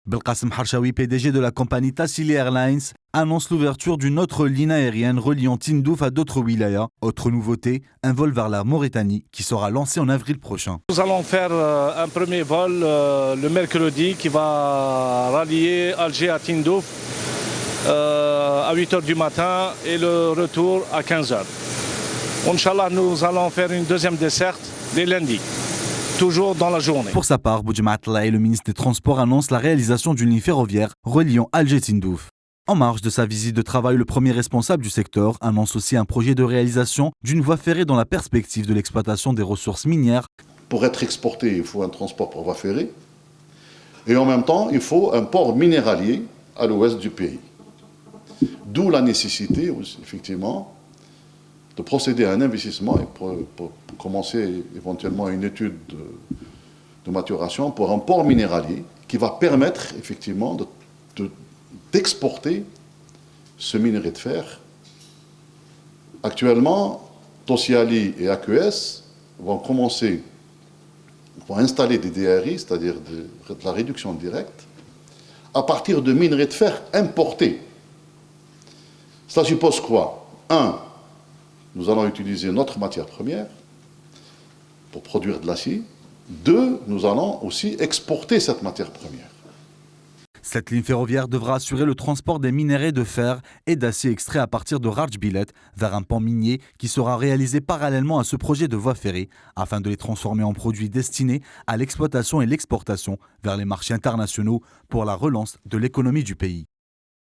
Belkacem Harshawi, PDG de la compagnie Tassili Airlines, annonce l'ouverture d'une autre ligne aérienne reliant Tindouf à d'autres wilayas. Autre nouveauté, un vol vers la Mauritanie qui sera lancé en avril prochain. Nous allons faire un premier vol le mercredi qui va rallier Alger à Tindouf à 8 h du matin et le retour à 15 h. Inch'Allah, nous allons faire une deuxième desserte les lundis, toujours dans la journée. Pour sa part, Boudimat Laye, le ministre des Transports, annonce la réalisation d'une ligne ferroviaire reliant Alger-Tindouf. En marge de sa visite de travail, le premier responsable du secteur annonce aussi un projet de réalisation d'une voie ferrée dans la perspective de l'exploitation des ressources minières. Pour être exporté, il faut un transport par voie ferrée. Et en même temps, il faut un port minéralier à l'ouest du pays. D'où la nécessité, effectivement, de procéder à un investissement et pour commencer éventuellement une étude de maturation pour un port minéralier qui va permettre effectivement d'exporter ce minerai de fer. Actuellement, Tosyali et AQS vont installer des DRI, c'est-à-dire de la réduction directe, à partir de minerais de fer importés. Cela suppose quoi? Un, nous allons utiliser notre matière première pour produire de l'acier. Deux, nous allons aussi exporter cette matière première. Cette ligne ferroviaire devra assurer le transport des minerais de fer et d'acier extraits à partir de Rajbilet vers un pan minier qui sera réalisé parallèlement à ce projet de voie ferrée afin de les transformer en produits destinés à l'exploitation et l'exportation vers les marchés internationaux pour la relance de l'économie du pays.